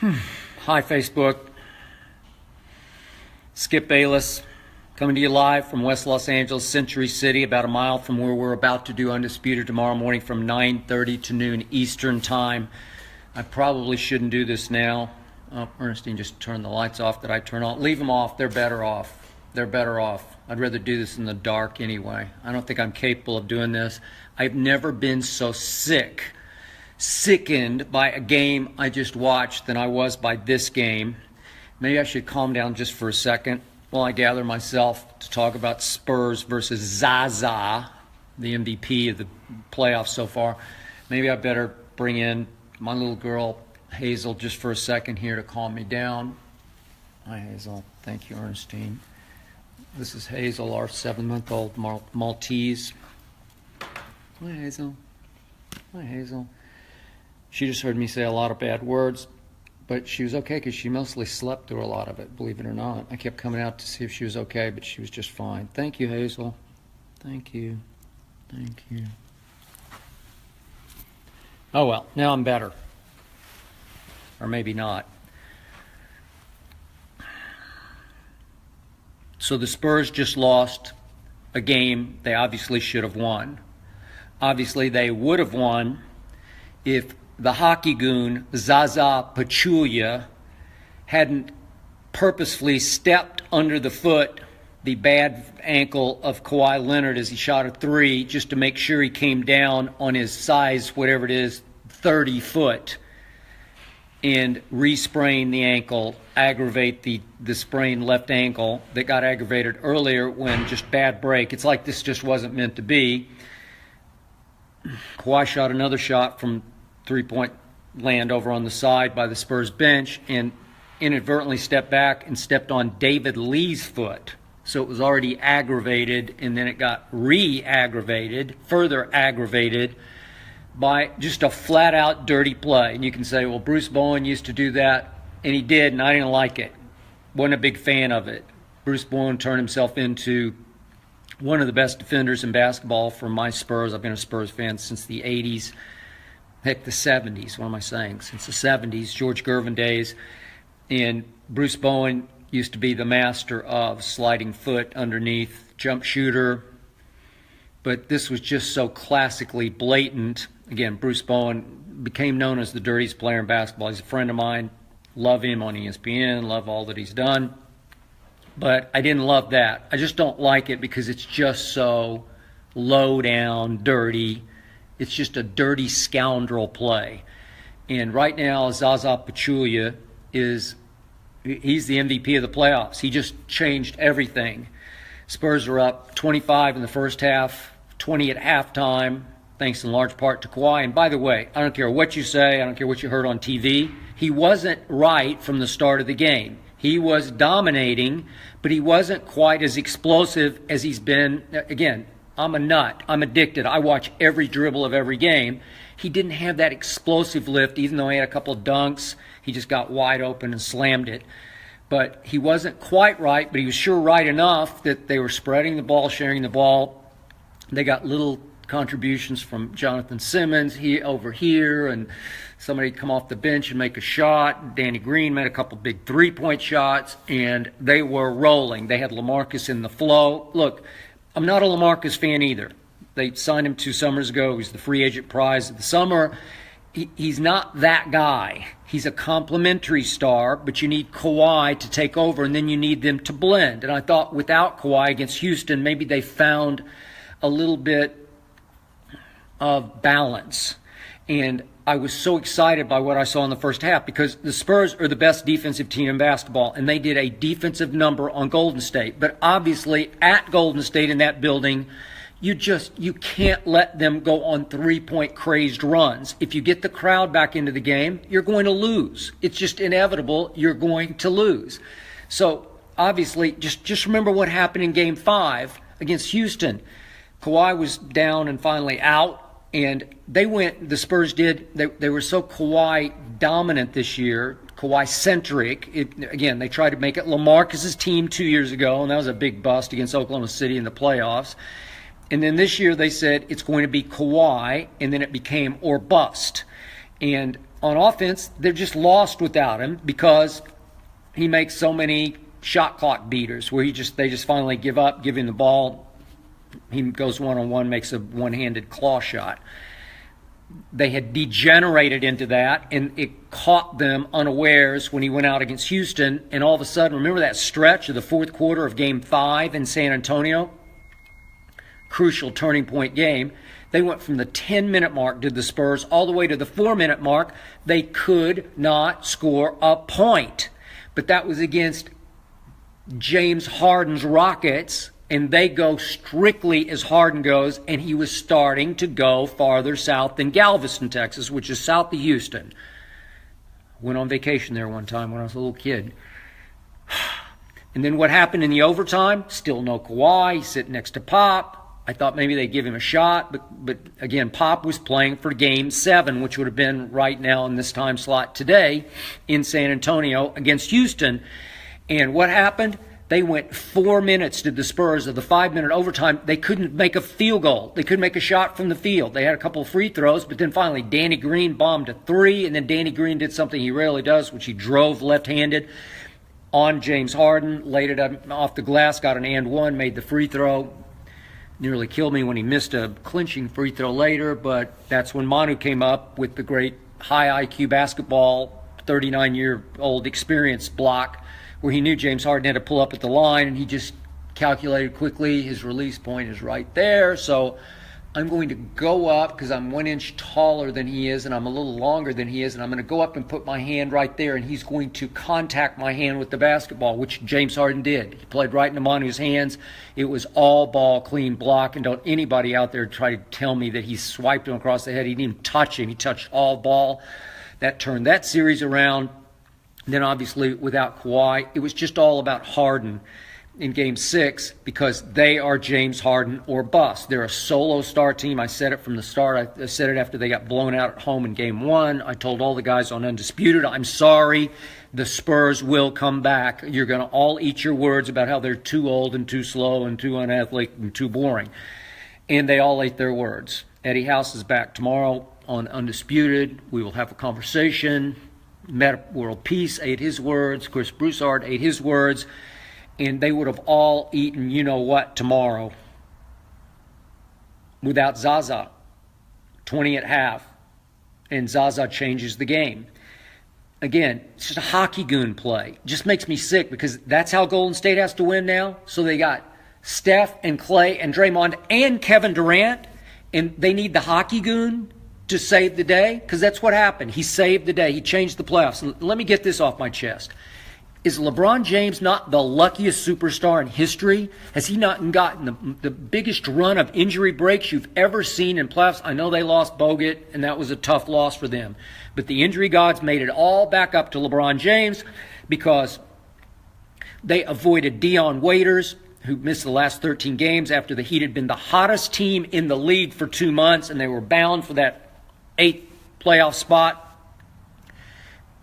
Hi, Facebook. Skip Bayless coming to you live from West Los Angeles, Century City, about a mile from where we're about to do Undisputed tomorrow morning from 9:30 to noon Eastern Time. I probably shouldn't do this now. Oh, Ernestine just turned the lights off that I turn on. Leave them off. They're better off. They're better off. I'd rather do this in the dark anyway. I don't think I'm capable of doing this. I've never been so sickened by a game I just watched than I was by this game. Maybe I should calm down just for a second while I gather myself to talk about Spurs versus Zaza, the MVP of the playoffs so far. Maybe I better bring in my little girl, Hazel, just for a second here to calm me down. Hi, Hazel. Thank you, Ernestine. This is Hazel, our 7-month-old Maltese. Hi, Hazel. Hi, Hazel. She just heard me say a lot of bad words, but she was okay because she mostly slept through a lot of it, believe it or not. I kept coming out to see if she was okay, but she was just fine. Thank you, Hazel. Thank you. Thank you. Oh, well, now I'm better. Or maybe not. So the Spurs just lost a game they obviously should have won. Obviously, they would have won if the hockey goon, Zaza Pachulia, hadn't purposefully stepped under the foot, the bad ankle of Kawhi Leonard as he shot a three, just to make sure he came down on his size, whatever it is, 30 foot, and re-sprain the ankle, aggravate the sprained left ankle that got aggravated earlier when just bad break. It's like this just wasn't meant to be. Kawhi shot another shot from three-point land over on the side by the Spurs bench and inadvertently stepped back and stepped on David Lee's foot. So it was already aggravated, and then it got re-aggravated, further aggravated by just a flat-out dirty play. And you can say, well, Bruce Bowen used to do that, and he did, and I didn't like it. Wasn't a big fan of it. Bruce Bowen turned himself into one of the best defenders in basketball for my Spurs. I've been a Spurs fan since the 80s. Heck, the 70s, what am I saying? Since the 70s, George Gervin days. And Bruce Bowen used to be the master of sliding foot underneath, jump shooter. But this was just so classically blatant. Again, Bruce Bowen became known as the dirtiest player in basketball. He's a friend of mine. Love him on ESPN. Love all that he's done. But I didn't love that. I just don't like it because it's just so low down, dirty. It's just a dirty scoundrel play. And right now, Zaza Pachulia he's the MVP of the playoffs. He just changed everything. Spurs are up 25 in the first half, 20 at halftime, thanks in large part to Kawhi. And by the way, I don't care what you say, I don't care what you heard on TV, he wasn't right from the start of the game. He was dominating, but he wasn't quite as explosive as he's been. Again, I'm a nut. I'm addicted. I watch every dribble of every game. He didn't have that explosive lift, even though he had a couple of dunks. He just got wide open and slammed it. But he wasn't quite right, but he was sure right enough that they were spreading the ball, sharing the ball. They got little contributions from Jonathan Simmons over here, and somebody come off the bench and make a shot. Danny Green made a couple big three-point shots, and they were rolling. They had LaMarcus in the flow. Look, I'm not a LaMarcus fan either. They signed him 2 summers ago. He's the free agent prize of the summer. He's not that guy. He's a complimentary star, but you need Kawhi to take over, and then you need them to blend. And I thought without Kawhi against Houston, maybe they found a little bit of balance. And I was so excited by what I saw in the first half because the Spurs are the best defensive team in basketball, and they did a defensive number on Golden State. But obviously, at Golden State in that building, you can't let them go on three-point crazed runs. If you get the crowd back into the game, you're going to lose. It's just inevitable. You're going to lose. So obviously, just remember what happened in Game 5 against Houston. Kawhi was down and finally out. And the Spurs did, they were so Kawhi dominant this year, Kawhi-centric. Again, they tried to make it LaMarcus's team 2 years ago, and that was a big bust against Oklahoma City in the playoffs. And then this year they said it's going to be Kawhi, and then it became or bust. And on offense, they're just lost without him because he makes so many shot clock beaters where they just finally give up, give him the ball. He goes one-on-one, makes a one-handed claw shot. They had degenerated into that, and it caught them unawares when he went out against Houston. And all of a sudden, remember that stretch of the fourth quarter of Game 5 in San Antonio? Crucial turning point game. They went from the 10-minute mark, did the Spurs, all the way to the 4-minute mark. They could not score a point. But that was against James Harden's Rockets, and they go strictly as Harden goes, and he was starting to go farther south than Galveston, Texas, which is south of Houston. Went on vacation there one time when I was a little kid. And then what happened in the overtime? Still no Kawhi. He's sitting next to Pop. I thought maybe they'd give him a shot, but again, Pop was playing for Game 7, which would have been right now in this time slot today in San Antonio against Houston. And what happened? They went 4 minutes to the Spurs of the 5-minute overtime. They couldn't make a field goal. They couldn't make a shot from the field. They had a couple of free throws, but then finally Danny Green bombed a 3, and then Danny Green did something he rarely does, which he drove left-handed on James Harden, laid it up off the glass, got an and one, made the free throw. Nearly killed me when he missed a clinching free throw later, but that's when Manu came up with the great high IQ basketball, 39-year-old experience block, where he knew James Harden had to pull up at the line, and he just calculated quickly. His release point is right there. So I'm going to go up because I'm 1 inch taller than he is, and I'm a little longer than he is, and I'm going to go up and put my hand right there, and he's going to contact my hand with the basketball, which James Harden did. He played right into Manu's hands. It was all ball, clean block, and don't anybody out there try to tell me that he swiped him across the head. He didn't even touch him. He touched all ball. That turned that series around. Then obviously without Kawhi, it was just all about Harden in Game 6 because they are James Harden or bust. They're a solo star team. I said it from the start. I said it after they got blown out at home in Game 1. I told all the guys on Undisputed, I'm sorry, the Spurs will come back. You're going to all eat your words about how they're too old and too slow and too unathletic and too boring. And they all ate their words. Eddie House is back tomorrow on Undisputed. We will have a conversation. Meta World Peace ate his words. Chris Broussard ate his words. And they would have all eaten you-know-what tomorrow without Zaza. 20 at half. And Zaza changes the game. Again, it's just a hockey goon play. It just makes me sick because that's how Golden State has to win now. So they got Steph and Clay and Draymond and Kevin Durant. And they need the hockey goon to save the day, because that's what happened. He saved the day. He changed the playoffs. And let me get this off my chest. Is LeBron James not the luckiest superstar in history? Has he not gotten the biggest run of injury breaks you've ever seen in playoffs? I know they lost Bogut, and that was a tough loss for them. But the injury gods made it all back up to LeBron James because they avoided Dion Waiters, who missed the last 13 games after the Heat had been the hottest team in the league for 2 months, and they were bound for that 8th playoff spot.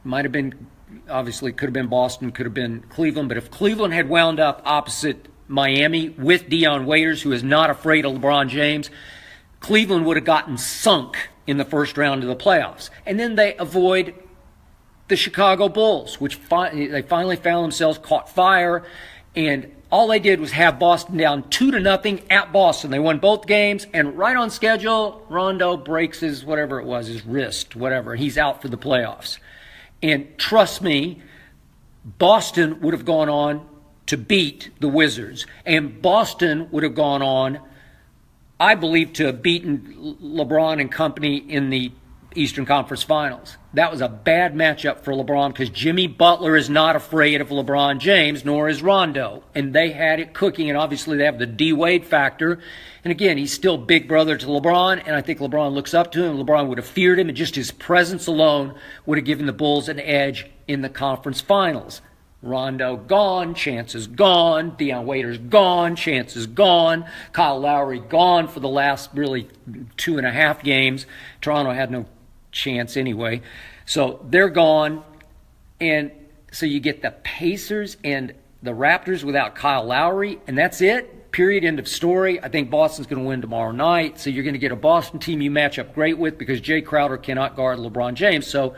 Might have been, obviously, could have been Boston, could have been Cleveland. But if Cleveland had wound up opposite Miami with Dion Waiters, who is not afraid of LeBron James, Cleveland would have gotten sunk in the first round of the playoffs. And then they avoid the Chicago Bulls, which they finally found themselves caught fire. And all they did was have Boston down 2-0 at Boston. They won both games, and right on schedule, Rondo breaks his wrist, whatever, and he's out for the playoffs. And trust me, Boston would have gone on to beat the Wizards, and Boston would have gone on, I believe, to have beaten LeBron and company in the Eastern Conference Finals. That was a bad matchup for LeBron because Jimmy Butler is not afraid of LeBron James, nor is Rondo. And they had it cooking, and obviously they have the D-Wade factor. And again, he's still big brother to LeBron, and I think LeBron looks up to him. LeBron would have feared him, and just his presence alone would have given the Bulls an edge in the conference finals. Rondo gone, chances gone. Dion Waiters gone, chances gone. Kyle Lowry gone for the last really 2.5 games. Toronto had no chance anyway. So they're gone. And so you get the Pacers and the Raptors without Kyle Lowry, and that's it. period, end of story. I think Boston's going to win tomorrow night. So you're going to get a Boston team you match up great with because Jay Crowder cannot guard LeBron James. So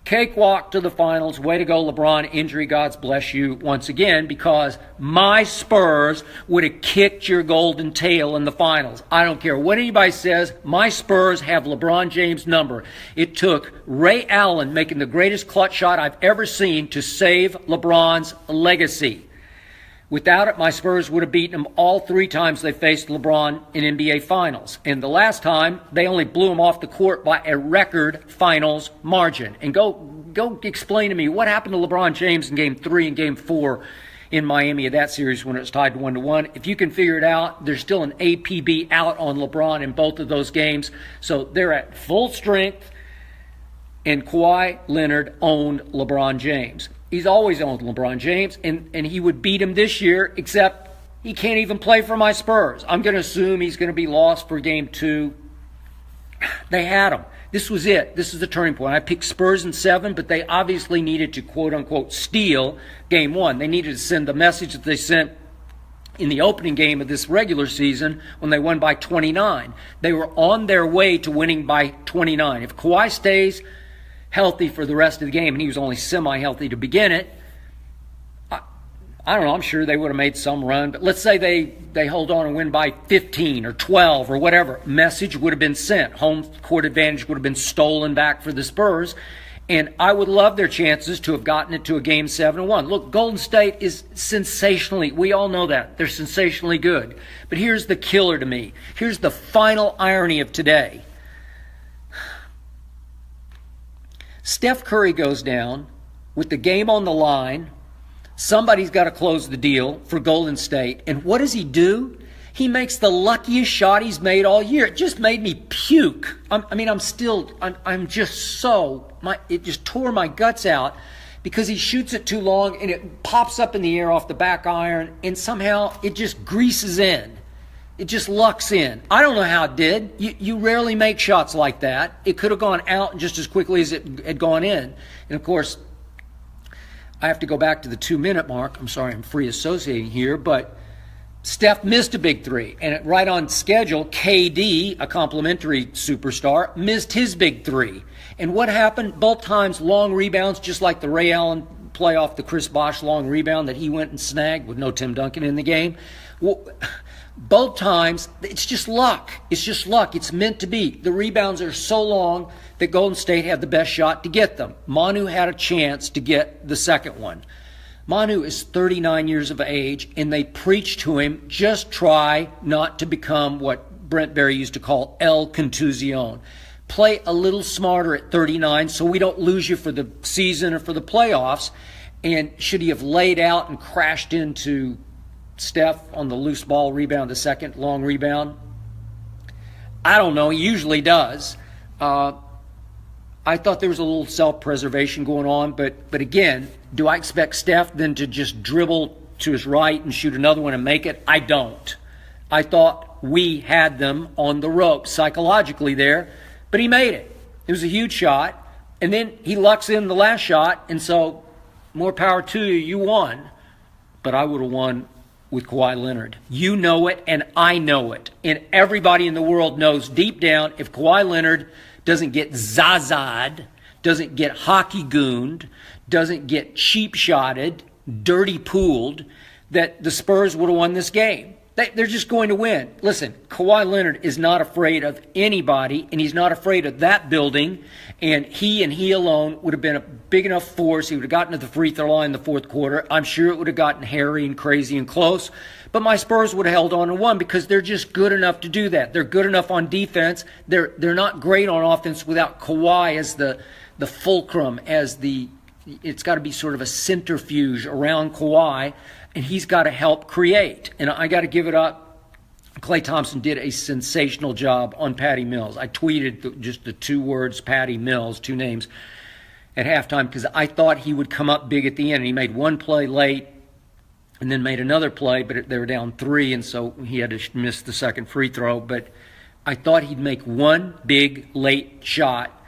cakewalk to the finals. Way to go, LeBron. Injury gods bless you once again, because my Spurs would have kicked your golden tail in the finals. I don't care what anybody says. My Spurs have LeBron James' number. It took Ray Allen making the greatest clutch shot I've ever seen to save LeBron's legacy. Without it, my Spurs would have beaten them all 3 times they faced LeBron in NBA Finals. And the last time, they only blew him off the court by a record finals margin. And go explain to me what happened to LeBron James in Game 3 and Game 4 in Miami of that series when it was tied 1-1. If you can figure it out, there's still an APB out on LeBron in both of those games. So they're at full strength, and Kawhi Leonard owned LeBron James. He's always owned LeBron James, and he would beat him this year, except he can't even play for my Spurs. I'm going to assume he's going to be lost for Game 2. They had him. This was it. This is the turning point. I picked Spurs in 7, but they obviously needed to, quote-unquote, steal Game 1. They needed to send the message that they sent in the opening game of this regular season when they won by 29. They were on their way to winning by 29. If Kawhi stays healthy for the rest of the game, and he was only semi-healthy to begin it, I don't know, I'm sure they would have made some run, but let's say they hold on and win by 15 or 12 or whatever. Message would have been sent. Home court advantage would have been stolen back for the Spurs, and I would love their chances to have gotten it to a Game 7-1. Look, Golden State is sensationally, we all know that, they're sensationally good. But here's the killer to me. Here's the final irony of today. Steph Curry goes down with the game on the line. Somebody's got to close the deal for Golden State. And what does he do? He makes the luckiest shot he's made all year. It just made me puke. It just tore my guts out because he shoots it too long and it pops up in the air off the back iron and somehow it just greases in. It just lucks in. I don't know how it did. You rarely make shots like that. It could have gone out just as quickly as it had gone in. And, of course, I have to go back to the 2-minute mark. I'm sorry, I'm free associating here. But Steph missed a big 3. And right on schedule, KD, a complimentary superstar, missed his big 3. And what happened? Both times long rebounds, just like the Ray Allen play off the Chris Bosh long rebound that he went and snagged with no Tim Duncan in the game. Well, both times, it's just luck. It's just luck. It's meant to be. The rebounds are so long that Golden State had the best shot to get them. Manu had a chance to get the second one. Manu is 39 years of age, and they preach to him, just try not to become what Brent Barry used to call El Contusion. Play a little smarter at 39 so we don't lose you for the season or for the playoffs. And should he have laid out and crashed into Steph on the loose ball rebound, the second long rebound? I don't know. He usually does. I thought there was a little self-preservation going on, but again, do I expect Steph then to just dribble to his right and shoot another one and make it? I don't. I thought we had them on the ropes psychologically there, but he made it. It was a huge shot, and then he lucks in the last shot, and so more power to you. You won, but I would have won with Kawhi Leonard. You know it, and I know it. And everybody in the world knows deep down if Kawhi Leonard doesn't get zaza'd, doesn't get hockey gooned, doesn't get cheap shotted, dirty pooled, that the Spurs would have won this game. They're just going to win. Listen, Kawhi Leonard is not afraid of anybody, and he's not afraid of that building, and he alone would have been a big enough force. He would have gotten to the free throw line in the fourth quarter. I'm sure it would have gotten hairy and crazy and close, but my Spurs would have held on and won because they're just good enough to do that. They're good enough on defense. They're not great on offense without Kawhi as the fulcrum, it's got to be sort of a centrifuge around Kawhi, and he's got to help create. And I got to give it up. Klay Thompson did a sensational job on Patty Mills. I tweeted just the 2 words, Patty Mills, 2 names, at halftime because I thought he would come up big at the end. And he made one play late and then made another play, but they were down 3, and so he had to miss the second free throw. But I thought he'd make one big late shot,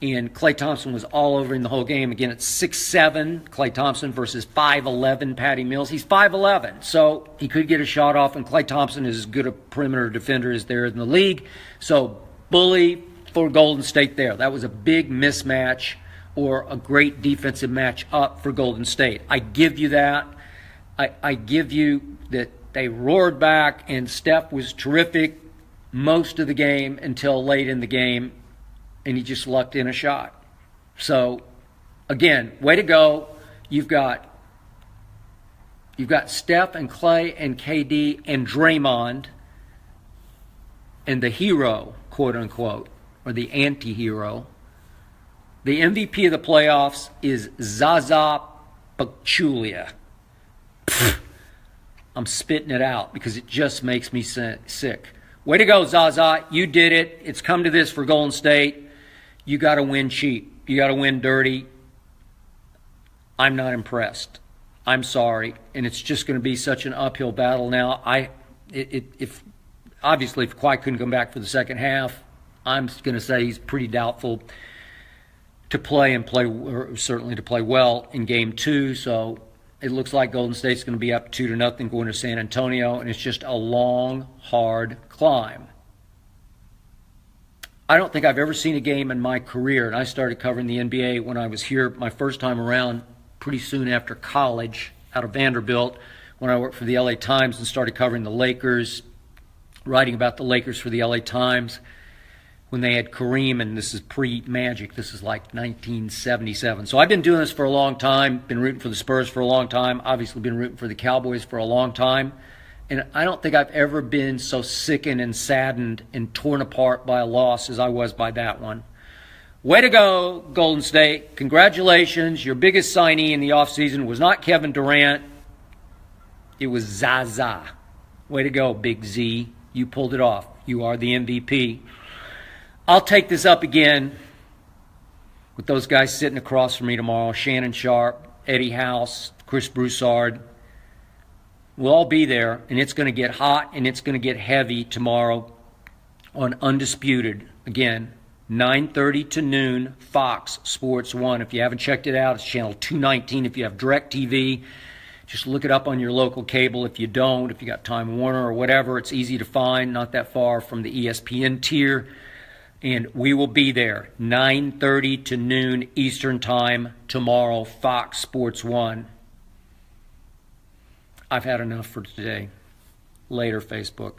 And Klay Thompson was all over in the whole game. Again, it's 6'7", Klay Thompson versus 5'11", Patty Mills. He's 5'11", so he could get a shot off, and Klay Thompson is as good a perimeter defender as there in the league. So bully for Golden State there. That was a big mismatch or a great defensive match up for Golden State. I give you that. I give you that they roared back, and Steph was terrific most of the game until late in the game, and he just lucked in a shot. So, again, way to go. You've got Steph and Klay and KD and Draymond, and the hero, quote unquote, or the anti-hero. The MVP of the playoffs is Zaza Pachulia. I'm spitting it out because it just makes me sick. Way to go, Zaza. You did it. It's come to this for Golden State. You got to win cheap. You got to win dirty. I'm not impressed. I'm sorry. And it's just going to be such an uphill battle now. If Kawhi couldn't come back for the second half, I'm going to say he's pretty doubtful to play or certainly to play well in Game 2. So it looks like Golden State's going to be up 2-0 going to San Antonio, and it's just a long, hard climb. I don't think I've ever seen a game in my career, and I started covering the NBA when I was here my first time around pretty soon after college out of Vanderbilt, when I worked for the LA Times and started covering the Lakers, writing about the Lakers for the LA Times when they had Kareem, and this is pre-Magic. This is like 1977. So I've been doing this for a long time, been rooting for the Spurs for a long time, obviously been rooting for the Cowboys for a long time. And I don't think I've ever been so sickened and saddened and torn apart by a loss as I was by that one. Way to go, Golden State. Congratulations. Your biggest signee in the offseason was not Kevin Durant. It was Zaza. Way to go, Big Z. You pulled it off. You are the MVP. I'll take this up again with those guys sitting across from me tomorrow. Shannon Sharp, Eddie House, Chris Broussard. We'll all be there, and it's going to get hot and it's going to get heavy tomorrow on Undisputed. Again, 9:30 to noon, Fox Sports 1. If you haven't checked it out, it's channel 219. If you have DirecTV, just look it up on your local cable. If you don't, if you got Time Warner or whatever, it's easy to find, not that far from the ESPN tier. And we will be there, 9:30 to noon Eastern Time tomorrow, Fox Sports 1. I've had enough for today. Later, Facebook.